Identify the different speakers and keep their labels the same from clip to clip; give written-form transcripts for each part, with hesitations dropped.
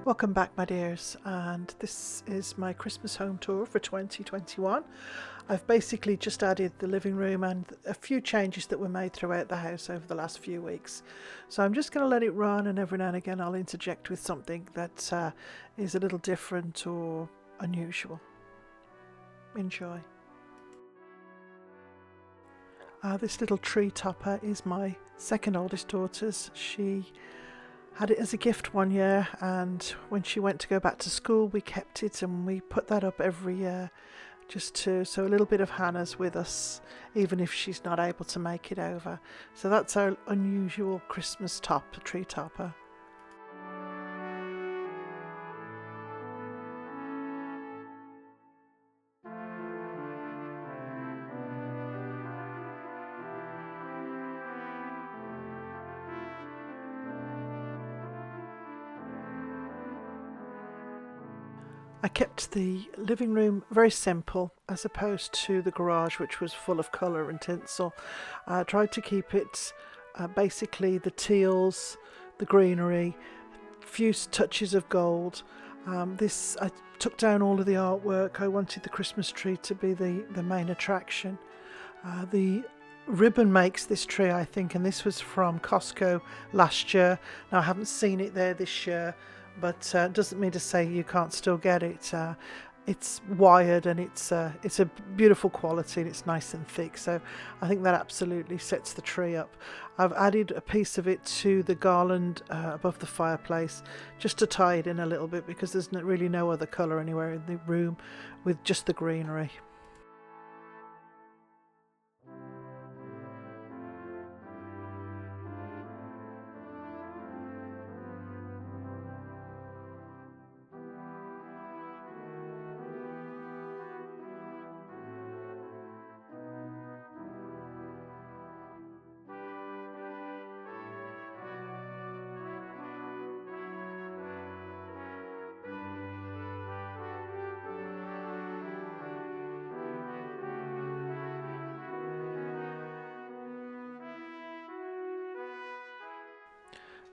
Speaker 1: Welcome back, my dears, and this is my Christmas home tour for 2021. I've basically just added the living room and a few changes that were made throughout the house over the last few weeks. So I'm just going to let it run, and every now and again I'll interject with something that is a little different or unusual. Enjoy. This little tree topper is my second oldest daughter's. She had it as a gift one year, and when she went to go back to school we kept it and we put that up every year so a little bit of Hannah's with us even if she's not able to make it over. So that's our unusual Christmas tree topper. I kept the living room very simple as opposed to the garage, which was full of colour and tinsel. I tried to keep it basically the teals, the greenery, few touches of gold. I took down all of the artwork. I wanted the Christmas tree to be the main attraction. The ribbon makes this tree, I think, and this was from Costco last year. Now I haven't seen it there this year, but doesn't mean to say you can't still get it. It's wired and it's a beautiful quality and it's nice and thick, so I think that absolutely sets the tree up. I've added a piece of it to the garland above the fireplace just to tie it in a little bit because there's really no other colour anywhere in the room with just the greenery.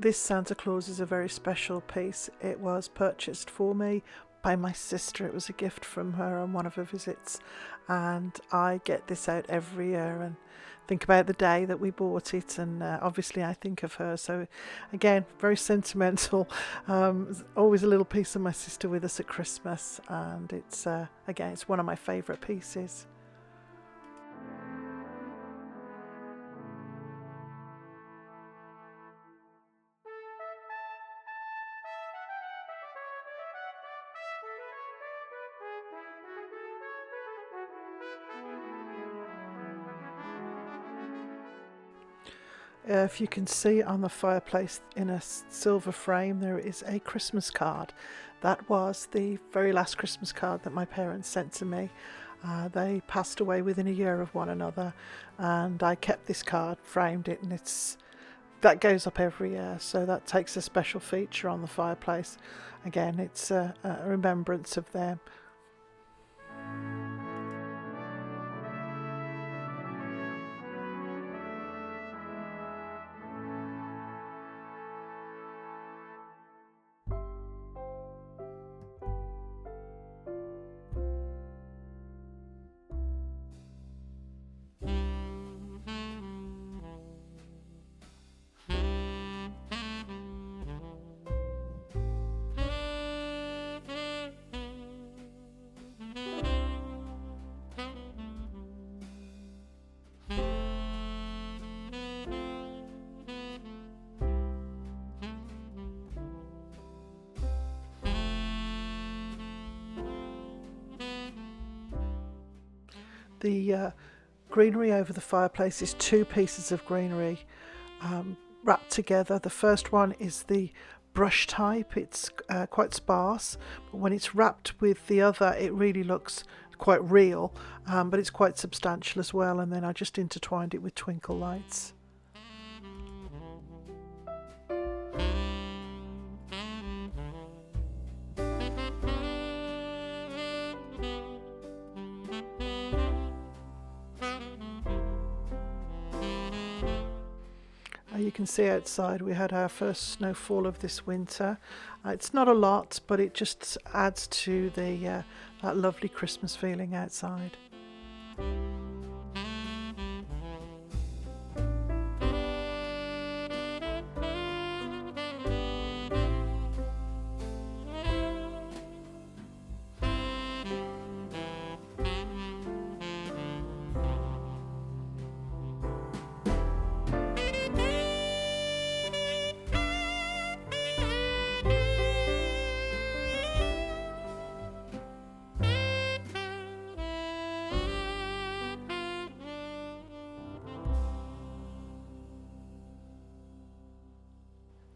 Speaker 1: This Santa Claus is a very special piece. It was purchased for me by my sister. It was a gift from her on one of her visits, and I get this out every year and think about the day that we bought it, and obviously I think of her. So again, very sentimental. There's always a little piece of my sister with us at Christmas, and it's one of my favourite pieces. If you can see on the fireplace in a silver frame, there is a Christmas card. That was the very last Christmas card that my parents sent to me. They passed away within a year of one another, and I kept this card, framed it, and that goes up every year, so that takes a special feature on the fireplace. Again, it's a remembrance of them. The greenery over the fireplace is two pieces of greenery wrapped together. The first one is the brush type. It's quite sparse, but when it's wrapped with the other it really looks quite real, but it's quite substantial as well, and then I just intertwined it with twinkle lights. You can see outside, we had our first snowfall of this winter. It's not a lot, but it just adds to the that lovely Christmas feeling outside.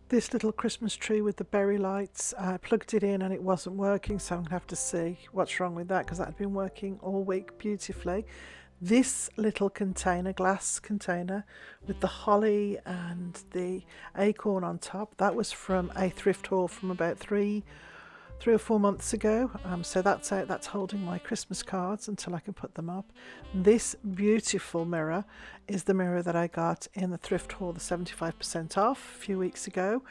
Speaker 1: This little Christmas tree with the berry lights, I plugged it in and it wasn't working, so I'm going to have to see what's wrong with that, because that had been working all week beautifully. This little container, glass container with the holly and the acorn on top, that was from a thrift haul from about three or 4 months ago. So that's out, that's holding my Christmas cards until I can put them up. This beautiful mirror is the mirror that I got in the thrift haul, the 75% off a few weeks ago.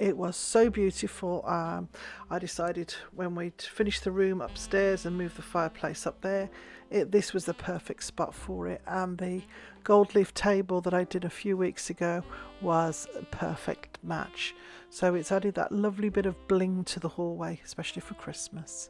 Speaker 1: It was so beautiful. I decided when we'd finished the room upstairs and moved the fireplace up there, this was the perfect spot for it. And the gold leaf table that I did a few weeks ago was a perfect match. So it's added that lovely bit of bling to the hallway, especially for Christmas.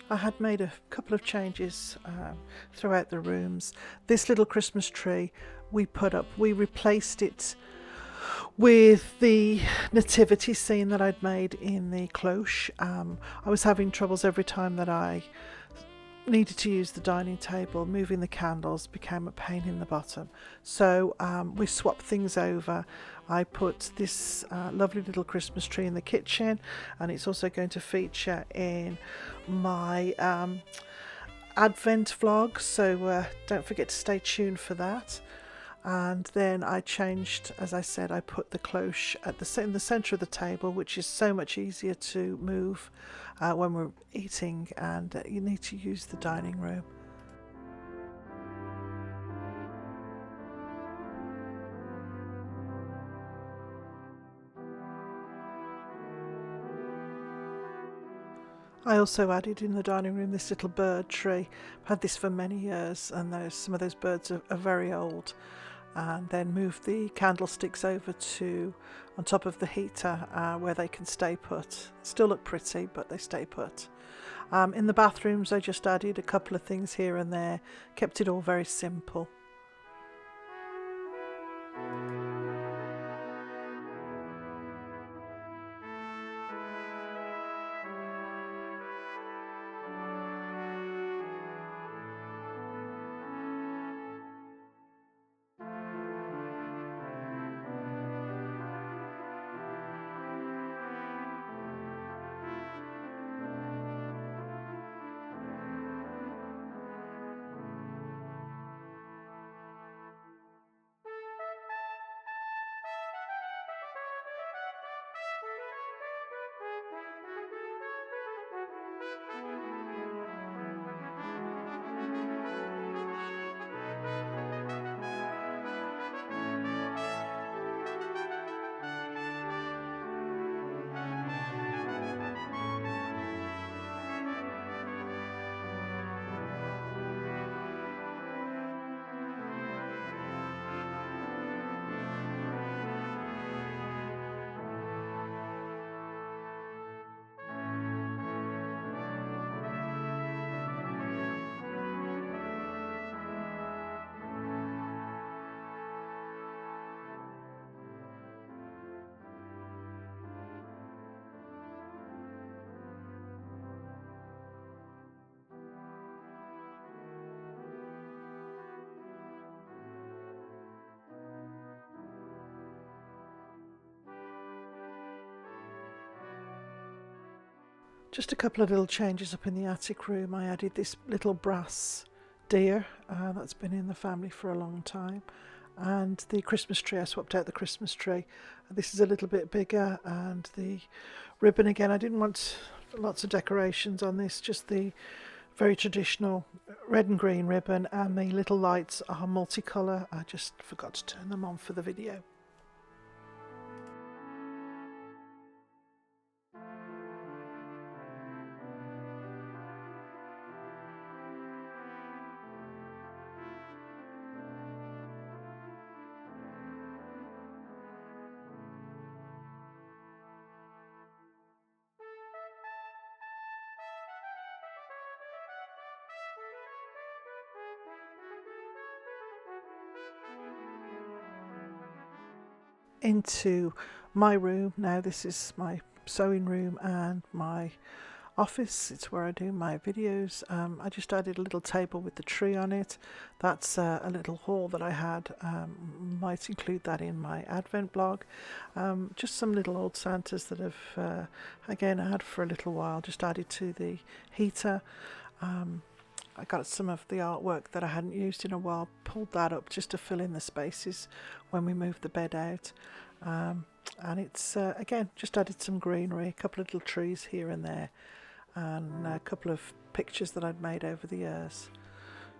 Speaker 1: I had made a couple of changes throughout the rooms. This little Christmas tree we put up, we replaced it with the nativity scene that I'd made in the cloche. I was having troubles every time that I needed to use the dining table. Moving the candles became a pain in the bottom. So we swapped things over. I put this lovely little Christmas tree in the kitchen, and it's also going to feature in my Advent Vogs, so don't forget to stay tuned for that. And then I changed, as I said, I put the cloche in the centre of the table, which is so much easier to move when we're eating and you need to use the dining room. I also added in the dining room this little bird tree. I've had this for many years, and some of those birds are very old. And then moved the candlesticks over to on top of the heater where they can stay put. Still look pretty, but they stay put. In the bathrooms, I just added a couple of things here and there, kept it all very simple. Just a couple of little changes up in the attic room. I added this little brass deer that's been in the family for a long time, and the Christmas tree. I swapped out the Christmas tree. This is a little bit bigger, and the ribbon again, I didn't want lots of decorations on this, just the very traditional red and green ribbon, and the little lights are multicolour. I just forgot to turn them on for the video. Into my room now. This is my sewing room and my office. It's where I do my videos. I just added a little table with the tree on it. That's a little haul that I had. Might include that in my Advent blog. Just some little old Santas that have again had for a little while, just added to the heater. I got some of the artwork that I hadn't used in a while, pulled that up just to fill in the spaces when we moved the bed out. And it's again just added some greenery, a couple of little trees here and there, and a couple of pictures that I'd made over the years.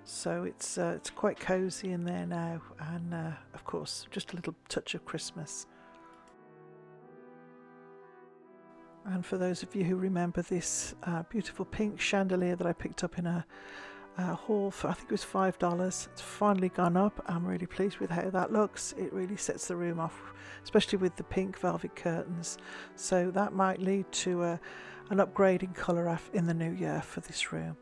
Speaker 1: So it's quite cosy in there now, and of course just a little touch of Christmas. And for those of you who remember this beautiful pink chandelier that I picked up in a haul for, I think it was $5, it's finally gone up. I'm really pleased with how that looks. It really sets the room off, especially with the pink velvet curtains. So that might lead to an upgrade in colour in the new year for this room.